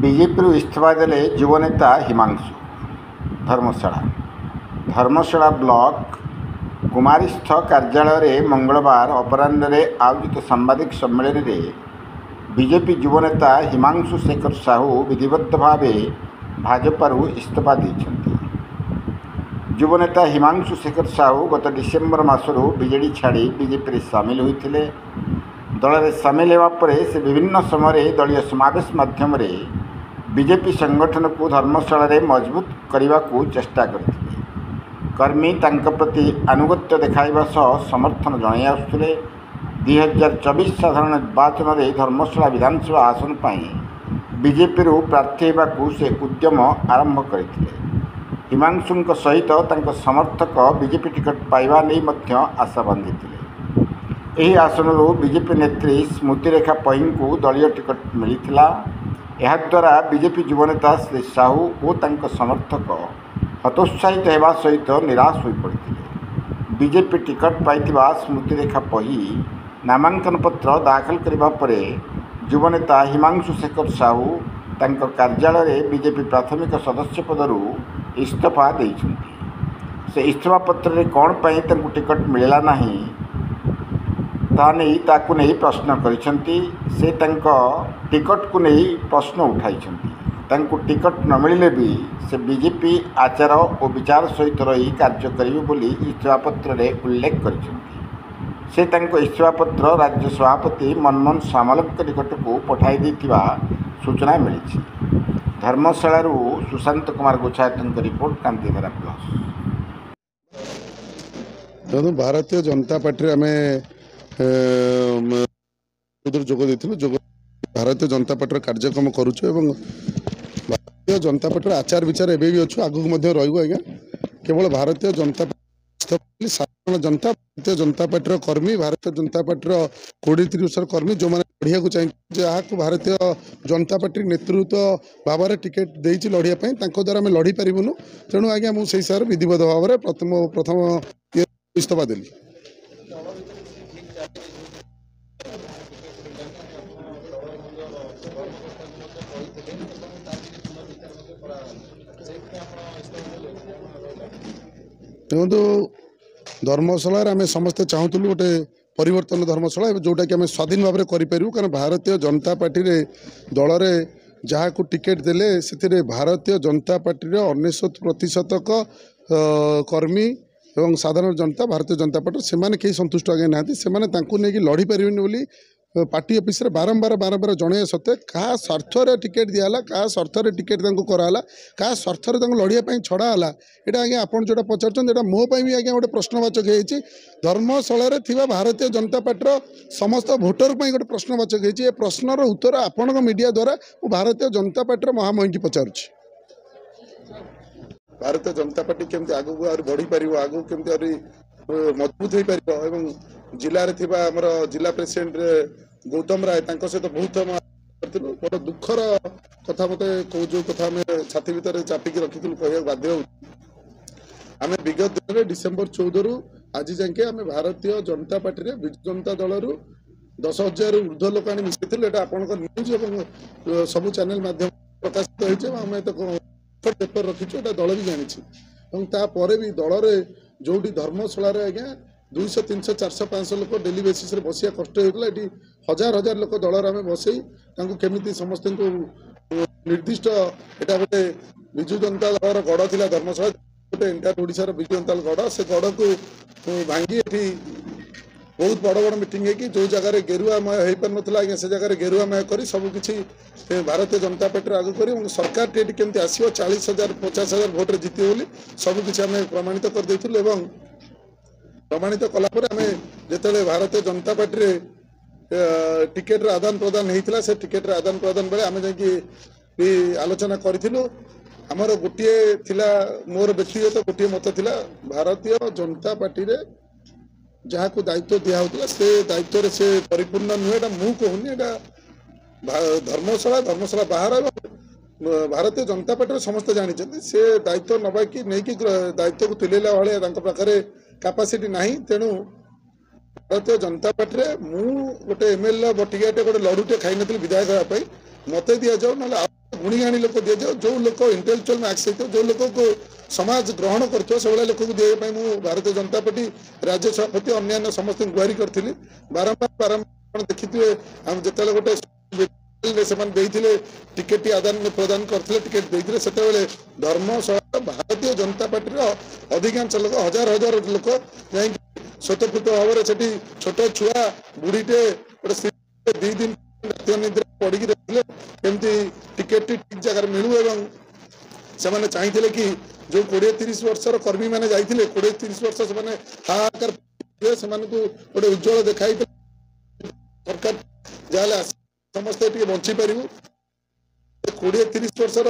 BJP इस्तीफा देले युवनेता हिमांशु। धर्मशाला block कुमारीस्थ कार्यालय में मंगलवार अपराह्न आयोजित सांबादिक सम्मेलन में बीजेपी युवनेता हिमांशु शेखर साहू विधिवत भाव भाजपा इस्तीफा देते। युवनेता हिमांशु शेखर साहू गत डिसेम्बर मासरू बीजेडी छाड़ी बीजेपी सामिल होते। दल में सामिल होगा से विभिन्न समय दलीय समावेश माध्यम बीजेपी संगठन को धर्मशाला रे मजबूत करने को चेष्टा करते। कर्मी तांका प्रति आनुगत्य देखाइबा सह समर्थन जणाई आसुथिले। 2024 साधारण निर्वाचन में धर्मशाला विधानसभा आसन पर बीजेपी प्रार्थी होगा से उद्यम आरंभ करते। हिमांशु सहित तांका समर्थक बीजेपी टिकट पाइबा नहीं आशा बांधी। यही आसन बीजेपी नेत्री स्मृतिरेखा पही को दलीय टिकट मिलता। याद्वारा बीजेपी युवनेता श्री साहू और तांका समर्थक हतोत्साहित होगा सहित निराश हो पड़ते। बीजेपी टिकट पाइथिबा स्मृतिरेखा पही नामांकन पत्र दाखल करबा परे युवनेता हिमांशु शेखर साहू तांका कार्यालय में बीजेपी प्राथमिक सदस्य पदरू इस्तीफा देइछन्ति। से इस्तीफा पत्र रे कौन पाई तांको टिकट मिलला नहीं ताकू नहीं प्रश्न करिसेंति। से तांको टिकट को नहीं प्रश्न उठाइछन्ति। तांको टिकट न मिले भी से बीजेपी आचार और विचार सहित रही कार्य करिवे बोली इस्तीफा पत्र रे उल्लेख करिसेंति। से तांको इस्तीफा पत्र राज्य सभापति मनमोहन सामलक निकट को पठाई देथिबा सूचना मिली। धर्मशाला Sushant Kumar गोछायत report कांतिधारा plus. Bharatiya Janata party आम जोग देथिलु। भारतीय जनता पार्टी कार्यक्रम करुछु एवं भारतीय जनता पार्टी आचार विचार एवं भी अच्छु आगु रही। आज्ञा केवल भारतीय जनता पार्टी साधारण जनता भारतीय जनता पार्टी कर्मी भारतीय जनता पार्टी 20-30 कर्मी जो मैंने लड़िया को चाहिए जहाँ भारतीय जनता पार्टी नेतृत्व भाव में टिकेट देती लड़िया द्वारा आम लड़ी पारूँ। तेणु आज्ञा मुझे हिसाब से विधिवत भाव में प्रथम इस्तीफा देली। देखो धर्मशाला आम समस्ते चाहूँ गोटे परिवर्तन धर्मशाला जोटा कि आम स्वाधीन भाव में करूँ। कारण भारतीय जनता पार्टी दल में जहाँ को टिकेट देले से भारतीय जनता पार्टी 99% कर्मी एवं साधारण जनता भारतीय जनता पार्टी से कहीं संतुष्ट आगे ना से नहीं लड़ी पारे बोली पार्टी ऑफिस रे बारंबार जन सत्वे क्या स्वार्थ टिकेट दिहला क्या स्वार्थ टिकेट कराला क्या स्वार्थ लड़ाई छड़ाला। यहाँ आज्ञा आप जो पचार मोपाई भी आज्ञा गोटे प्रश्नवाचक होती। धर्मशाला थी भारतीय जनता पार्टी समस्त भोटर पर गोटे प्रश्नवाचक होती। प्रश्नर उत्तर आपण मीडिया द्वारा भारतीय जनता पार्टी महामहिम की पचारुछि। भारतीय जनता पार्टी केमती आगू बढ़ी पार आगू केमती मजबूत हो पार जिले में जिला प्रेसिडेंट गौतम राय सहित बहुत बड़ दुखर कथा मत जो कथा आम छाती भितर चापिकी रखी कह बाध्य आम विगत दिन में डिसेम्बर 14 रु आज जाके आम भारतीय जनता पार्टी रे विजु जनता दल 10,000 ऊर्ध्व लोक आनी मिसाई आप न्यूज और सबू चैनल माध्यम प्रकाशित होती पेपर रखीचु दल भी जानी भी दल जो धर्मशाला आज्ञा 200 300 400 500 लोक डेली बेसीस बसिया कष्ट होता है। हजार हजार लोक दलर आम बसई केमी समस्त को निर्दिष्ट एटा गोटे विजु जनता दल गढ़ थी धर्मशाला गोटे इंटर ओडिशार विजु जनता गढ़ से गढ़ को भांगी एटी बहुत बड़ बड़ मीटिंग है जो जगह गेरुआमय हो पार ना आज्ञा से जगह गेरुआमय कर सबकि भारतीय जनता पार्टी आगू कर सरकार केमती आसो 40,000 50,000 भोट्रे जीत बोली सबकि आम प्रमाणित करदेलु। प्रमाणित कलापर आम जो भारतीय जनता पार्टी टिकेट आदान प्रदान होता से टिकेट आदान प्रदान बेले आम जा आलोचना करूँ। आमर गोटे मोर व्यक्तिगत गोटे मत थिला भारतीय जनता पार्टी रे जहाँ को दायित्व दिया से दायित्व से परिपूर्ण नुहे मु कहूनी धर्मशाला बाहर ଭାରତୀୟ ଜନତା ପାର୍ଟିର ସମସ୍ତେ ଜାଣିଛନ୍ତି ସେ ଦାୟିତ୍ୱ ନବା କି ନେଇକି ଦାୟିତ୍ୱକୁ ତୁଲେଇଲା ଭଳିଆ ତାଙ୍କ ପାଖରେ କାପାସିଟି ନାହିଁ। ତେଣୁ ଭାରତୀୟ ଜନତା ପାର୍ଟିରେ ମୁଁ ଗୋଟେ ଏମଏଲଏ ବଟିଗାଟେ ଗୋଟେ ଲଡୁଟେ ଖାଇନଥିଲି ବିଧାୟକ ହେବା ପାଇଁ, ମତେ ଦିଆଯାଉ ନହେଲେ ଆଉ ଗୁଣିଗାଣି ଲୋକ ଦିଆଯାଉ, ଯୋଉ ଲୋକ ଇଣ୍ଟେଲେକ୍ଚୁଆଲ ମାର୍କ୍ସ ହେଇଥିବ, ଯୋଉ ଲୋକକୁ ସମାଜ ଗ୍ରହଣ କରୁଥିବ ସେଭଳିଆ ଲୋକକୁ ଦିଇବା ପାଇଁ ମୁଁ ଭାରତୀୟ ଜନତା ପାର୍ଟି ରାଜ୍ୟ ସଭାପତି ଅନ୍ୟାନ୍ୟ ସମସ୍ତଙ୍କୁ ଗୁହାରି କରିଥିଲି। ବାରମ୍ବାର ଦେଖିଥିବେ ଆମେ ଯେତେବେଳେ ଗୋଟେ ସେମାନେ ଦେଇଥିଲେ ଟିକେଟ ଆଦାନ ପ୍ରଦାନ କରିଥିଲେ, ଟିକେଟ ଦେଇଥିଲେ, ସେତେବେଳେ ଧର୍ମଶାଳା ଭାରତୀୟ ଜନତା ପାର୍ଟିର ଅଧିକାଂଶ ଲୋକ ହଜାର ହଜାର ଲୋକ ଯାଇକି ସ୍ୱତଃପୃତ ଭାବରେ ସେଠି ଛୋଟ ଛୁଆ ବୁଢୀଟେ ଗୋଟେ ସ୍ତ୍ରୀ 2 ଦିନ ରାତି ନିଦ୍ରା ପଡିକି ରହିଥିଲେ କେମିତି ଟିକେଟଟି ଠିକ ଜାଗାରେ ମିଳୁ। ଏବଂ ସେମାନେ ଚାହିଁଥିଲେ କି ଯୋଉ 20-30 ବର୍ଷର କର୍ମୀ ମାନେ ଯାଇଥିଲେ 20-30 ବର୍ଷ ସେମାନେ ହାହାକାର ସେମାନଙ୍କୁ ଗୋଟେ ଉଜ୍ଜଳ ଦେଖାଇଥିଲେ ସରକାର ଯାହେଲେ ସମସ୍ତେ ଟିକେ ବଞ୍ଚି ପାରିବୁ। 20-30 ବର୍ଷର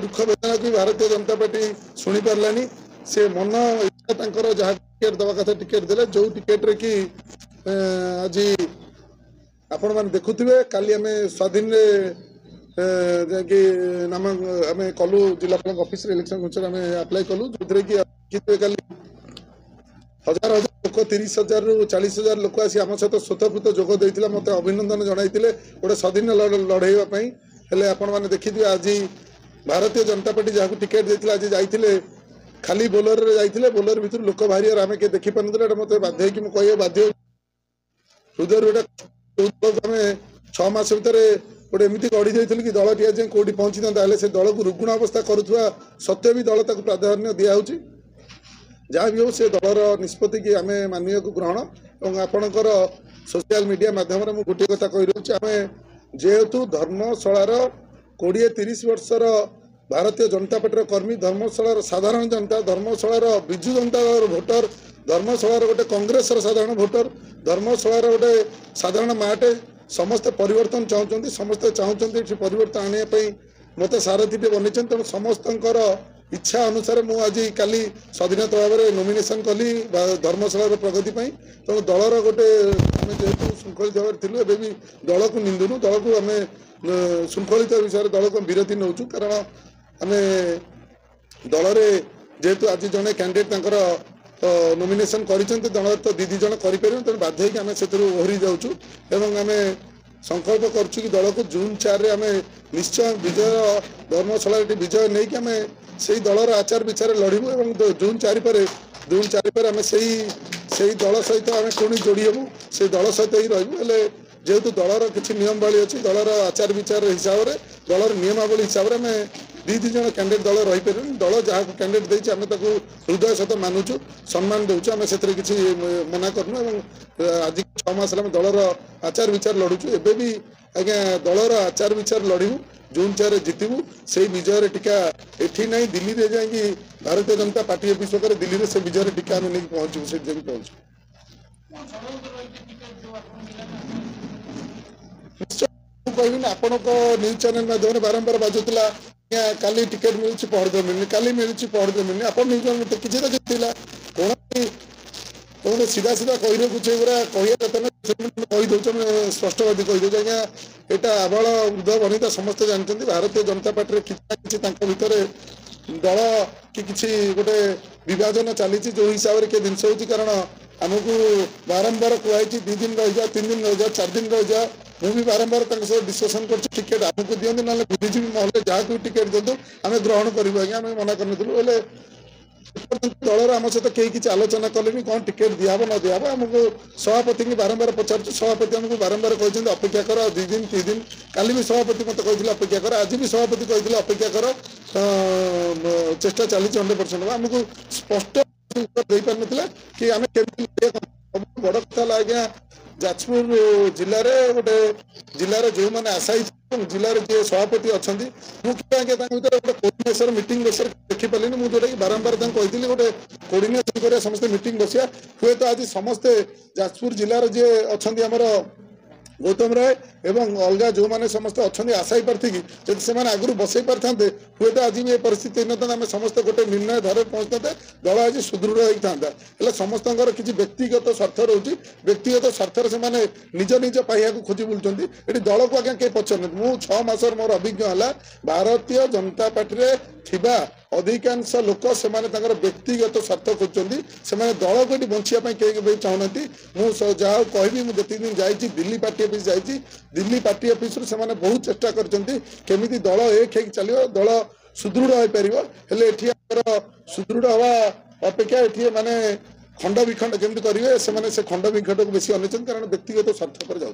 ଦୁଃଖ ବେଦନାକୁ ଭାରତୀୟ ଜନତା ପାର୍ଟି ଶୁଣି ପାରିଲାନି। ସେ ମନ ଇଚ୍ଛା ତାଙ୍କର ଯାହା ଟିକେଟ ଦେବା କଥା ଟିକେଟ ଦେଲେ, ଯୋଉ ଟିକେଟରେ କି ଆଜି ଆପଣ ମାନେ ଦେଖୁଥିବେ କାଲି ଆମେ ସ୍ୱାଧୀନରେ ଯାଇକି ନାମ ଆମେ କଲୁ ଜିଲ୍ଲାପାଳଙ୍କ ଅଫିସରେ ଇଲେକ୍ସନ କମିଶନ ଆମେ ଆପ୍ଲାଏ କଲୁ, ଯୋଉଥିରେ କି କାଲି ହଜାର ହଜାର ଲୋକ 30,000ରୁ 40,000 ଲୋକ ଆସି ଆମ ସହିତ ସ୍ୱତଃପୃତ ଯୋଗ ଦେଇଥିଲେ, ମତେ ଅଭିନନ୍ଦନ ଜଣାଇଥିଲେ ଗୋଟେ ସ୍ୱାଧୀନ ଲଢେଇବା ପାଇଁ। ହେଲେ ଆପଣମାନେ ଦେଖିଥିବେ ଆଜି ଭାରତୀୟ ଜନତା ପାର୍ଟି ଯାହାକୁ ଟିକେଟ ଦେଇଥିଲା ଆଜି ଯାଇଥିଲେ ଖାଲି ବୋଲରରେ ଯାଇଥିଲେ, ବୋଲର ଭିତରୁ ଲୋକ ବାହାରିବାର ଆମେ କିଏ ଦେଖିପାରୁନଥିଲେ। ଏଟା ମତେ ବାଧ୍ୟ ହେଇକି ମୁଁ କହିବା ବାଧ୍ୟ ହୃଦୟରୁ ଏଟା ଆମେ 6 ମାସ ଭିତରେ ଗୋଟେ ଏମିତି ଗଢି ଯାଇଥିଲି କି ଦଳଟି ଆଜି କୋଉଠି ପହଞ୍ଚିଥାନ୍ତା, ହେଲେ ସେ ଦଳକୁ ରୁଗୁଣ ଅବସ୍ଥା କରୁଥିବା ସତ୍ତ୍ୱେ ବି ଦଳ ତାକୁ ପ୍ରାଧାନ୍ୟ ଦିଆହଉଛି। ଯାହା ବି ହଉ ସେ ଦଳର ନିଷ୍ପତ୍ତି କି ଆମେ ମାନିବାକୁ ଗ୍ରହଣ। ଏବଂ ଆପଣଙ୍କର ସୋସିଆଲ ମିଡିଆ ମାଧ୍ୟମରେ ମୁଁ ଗୋଟିଏ କଥା କହି ରହୁଛି, ଆମେ ଯେହେତୁ ଧର୍ମଶାଳାର 20-30 ବର୍ଷର ଭାରତୀୟ ଜନତା ପାର୍ଟିର କର୍ମୀ, ଧର୍ମଶାଳାର ସାଧାରଣ ଜନତା, ଧର୍ମଶାଳାର ବିଜୁ ଜନତା ଦଳର ଭୋଟର, ଧର୍ମଶାଳାର ଗୋଟେ କଂଗ୍ରେସର ସାଧାରଣ ଭୋଟର, ଧର୍ମଶାଳାର ଗୋଟେ ସାଧାରଣ ମାଟେ, ସମସ୍ତେ ପରିବର୍ତ୍ତନ ଚାହୁଁଛନ୍ତି, ସମସ୍ତେ ଚାହୁଁଛନ୍ତି ଏଠି ପରିବର୍ତ୍ତନ ଆଣିବା ପାଇଁ ମତେ ସାରଥୀଟେ ବନେଇଛନ୍ତି। ତେଣୁ ସମସ୍ତଙ୍କର ଇଚ୍ଛା ଅନୁସାରେ ମୁଁ ଆଜି କାଲି ସ୍ୱାଧୀନତା ଭାବରେ ନୋମିନେସନ କଲି ଧର୍ମଶାଳାର ପ୍ରଗତି ପାଇଁ। ତେଣୁ ଦଳର ଗୋଟେ ଆମେ ଯେହେତୁ ଶୃଙ୍ଖଳିତ ଭାବରେ ଥିଲୁ, ଏବେ ବି ଦଳକୁ ନିନ୍ଦୁନୁ, ଦଳକୁ ଆମେ ଶୃଙ୍ଖଳିତ ବିଷୟରେ ଦଳକୁ ବିରତି ନେଉଛୁ। କାରଣ ଆମେ ଦଳରେ ଯେହେତୁ ଆଜି ଜଣେ କ୍ୟାଣ୍ଡିଡେଟ୍ ତାଙ୍କର ନୋମିନେସନ କରିଛନ୍ତି, ଦଳରେ ତ 2 ଜଣ କରିପାରିବେ, ତେଣୁ ବାଧ୍ୟ ହେଇକି ଆମେ ସେଥିରୁ ଓହରି ଯାଉଛୁ। ଏବଂ ଆମେ ସଂକଳ୍ପ କରୁଛୁ କି ଦଳକୁ ଜୁନ୍ 4ରେ ଆମେ ନିଶ୍ଚୟ ବିଜୟ ଧର୍ମଶାଳାରେ ବିଜୟ ନେଇକି ଆମେ ସେଇ ଦଳର ଆଚାର ବିଚାରରେ ଲଢିବୁ। ଏବଂ ଜୁନ୍ 4 ପରେ ଆମେ ସେଇ ଦଳ ସହିତ ଆମେ ପୁଣି ଯୋଡି ହେବୁ, ସେଇ ଦଳ ସହିତ ହିଁ ରହିବୁ। ହେଲେ ଯେହେତୁ ଦଳର କିଛି ନିୟମାବଳୀ ଅଛି, ଦଳର ଆଚାର ବିଚାର ହିସାବରେ, ଦଳର ନିୟମାବଳୀ ହିସାବରେ ଆମେ 2 ଜଣ କ୍ୟାଣ୍ଡିଡେଟ୍ ଦଳ ରହିପାରିବୁନି। ଦଳ ଯାହାକୁ କ୍ୟାଣ୍ଡିଡେଟ୍ ଦେଇଛି ଆମେ ତାକୁ ହୃଦୟ ସହିତ ମାନୁଛୁ, ସମ୍ମାନ ଦେଉଛୁ, ଆମେ ସେଥିରେ କିଛି ମନା କରୁନୁ। ଏବଂ ଆଜି 6 ମାସ ହେଲା ଆମେ ଦଳର ଆଚାର ବିଚାର ଲଢୁଛୁ। ଏବେ ବି ଆଜ୍ଞା ଦଳର ଆଚାର ବିଚାର ଲଢିବୁ, ଜୁନ୍ 4ରେ ଜିତିବୁ। ସେଇ ବିଜୟରେ ଟିକା ଏଠି ନାହିଁ, ଦିଲ୍ଲୀରେ ଯାଇକି ଭାରତୀୟ ଜନତା ପାର୍ଟି ଅଫିସ ପାଖରେ ଦିଲ୍ଲୀରେ ସେ ବିଜୟରେ ଟିକା ଆମେ ନେଇକି ପହଞ୍ଚିବୁ, ସେଠି ଯାଇକି ପହଞ୍ଚିବୁ। ନିଶ୍ଚୟ ମୁଁ କହିବିନି, ଆପଣଙ୍କ ନ୍ୟୁଜ ଚ୍ୟାନେଲ ମାଧ୍ୟମରେ ବାରମ୍ବାର ବାଜୁଥିଲା କାଲି ଟିକେଟ ମିଳୁଛି ପହରଦିନ ମିଳୁନି, କାଲି ମିଳୁଛି ପହରଦିନ ମିଳୁନି। ଆପଣ ନ୍ୟୁଜ ଚ୍ୟାନେଲ କିଛି ତ ଜିତିଥିଲା, କୌଣସି ସିଧା ସିଧା କହି ରଖୁଛି, ଏଗୁଡ଼ା କହିବା କଥା ନା, କହିଦଉଛୁ, ଆମେ ସ୍ପଷ୍ଟବାଦୀ କହିଦଉଛୁ। ଆଜ୍ଞା ଏଇଟା ଆବାଳ ବୃଦ୍ଧ ବନିତା ସମସ୍ତେ ଜାଣିଛନ୍ତି, ଭାରତୀୟ ଜନତା ପାର୍ଟିରେ କିଛି ନା କିଛି ତାଙ୍କ ଭିତରେ ଦଳ କି କିଛି ଗୋଟେ ବିଭାଜନ ଚାଲିଛି, ଯୋଉ ହିସାବରେ କି ଜିନିଷ ହଉଛି। କାରଣ ଆମକୁ ବାରମ୍ବାର କୁହାଯାଇଛି 2 ଦିନ ରହିଯାଅ, 3 ଦିନ ରହିଯାଅ, 4 ଦିନ ରହିଯାଅ। ମୁଁ ବି ବାରମ୍ବାର ତାଙ୍କ ସହ ଡିସ୍କସନ କରୁଛି, ଟିକେଟ ଆମକୁ ଦିଅନ୍ତୁ, ନହେଲେ ବୁଦ୍ଧିଜୀବୀ ମହଲରେ ଯାହାକୁ ଟିକେଟ ଦିଅନ୍ତୁ ଆମେ ଗ୍ରହଣ କରିବୁ। ଆଜ୍ଞା ଆମେ ମନା କରିନଥିଲୁ, ହେଲେ ଦଳର ଆମ ସହିତ କେହି କିଛି ଆଲୋଚନା କଲେନି କଣ ଟିକେଟ ଦିଆହବ ନ ଦିଆହବ। ଆମକୁ ସଭାପତିଙ୍କୁ ବାରମ୍ବାର ପଚାରୁଛୁ, ସଭାପତି ଆମକୁ ବାରମ୍ବାର କହିଛନ୍ତି ଅପେକ୍ଷା କର, 2 ଦିନ 3 ଦିନ। କାଲି ବି ସଭାପତି ମତେ କହିଥିଲେ ଅପେକ୍ଷା କର, ଆଜି ବି ସଭାପତି କହିଥିଲେ ଅପେକ୍ଷା କର, ଚେଷ୍ଟା ଚାଲିଛି 100%। ଆମକୁ ସ୍ପଷ୍ଟ ଦେଇପାରିନଥିଲା କି ଆମେ କେମିତି। ବଡ କଥା ହେଲା ଆଜ୍ଞା ଯାଜପୁର ଜିଲ୍ଲାରେ ଗୋଟେ ଜିଲ୍ଲାର ଯେଉଁମାନେ ଆଶାୟୀ ଜିଲ୍ଲାରେ ଯିଏ ସଭାପତି ଅଛନ୍ତି, ମୁଁ ଆଜ୍ଞା ତାଙ୍କ ଭିତରେ ଗୋଟେ କୋର୍ଡିନେସନ ମିଟିଂ ବସିବାର ଦେଖିପାରିଲିନି। ମୁଁ ଯୋଉଟା କି ବାରମ୍ବାର ତାଙ୍କୁ କହିଥିଲି ଗୋଟେ କୋର୍ଡିନେସନ କରିବା, ସମସ୍ତେ ମିଟିଂ ବସିବା। ହୁଏତ ଆଜି ସମସ୍ତେ ଯାଜପୁର ଜିଲ୍ଲାର ଯିଏ ଅଛନ୍ତି ଆମର ଗୌତମ ରାୟ এবং अलगा जो मैंने समस्त अच्छा आशायी प्रार्थी की जब से आगुरी बसई पारि था हुए तो आज भी ये परिस्थिति न आम समस्त गोटे निर्णय धारे पहुंचते दल आज सुदृढ़ होता है समस्त किसी व्यक्तिगत स्वार्थ रोचे व्यक्तिगत स्वार्थर से निज निज पाइबा खोजी बुलूँ ये दल को आज्ञा कहीं पचार मु 6 मासर मोर अभिज्ञ है भारतीय जनता पार्टी थिबा अधिकांश लोक से व्यक्तिगत स्वार्थ खोजते से दल को बचापी कहीं चाहूना मुझे जहाँ कहि मुझे दिन जाइए दिल्ली पार्टी ऑफिस जाइए दिल्ली पार्टी ऑफिस से बहुत चेष्टा करमी दल एक हो चलो दल सुदृढ़ हो पार सुदृढ़ हवा अपेक्षा ये माने खंड विखंड केमती करेंगे से खंड विखंड को बेसी अनेचन कारण व्यक्तिगत स्वार्थ पर जाऊँ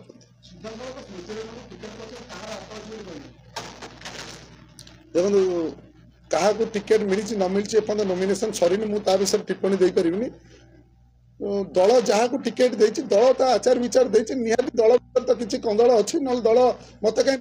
देखो क्या टिकेट मिली न मिली एपर्त नॉमिनेशन सरीनी मुझे विषय टिप्पणी दे पारि दल जहाँ को टिकेट दल तो आचार विचार निहाती दल तो किसी कंदल अच्छी ना दल मत कहीं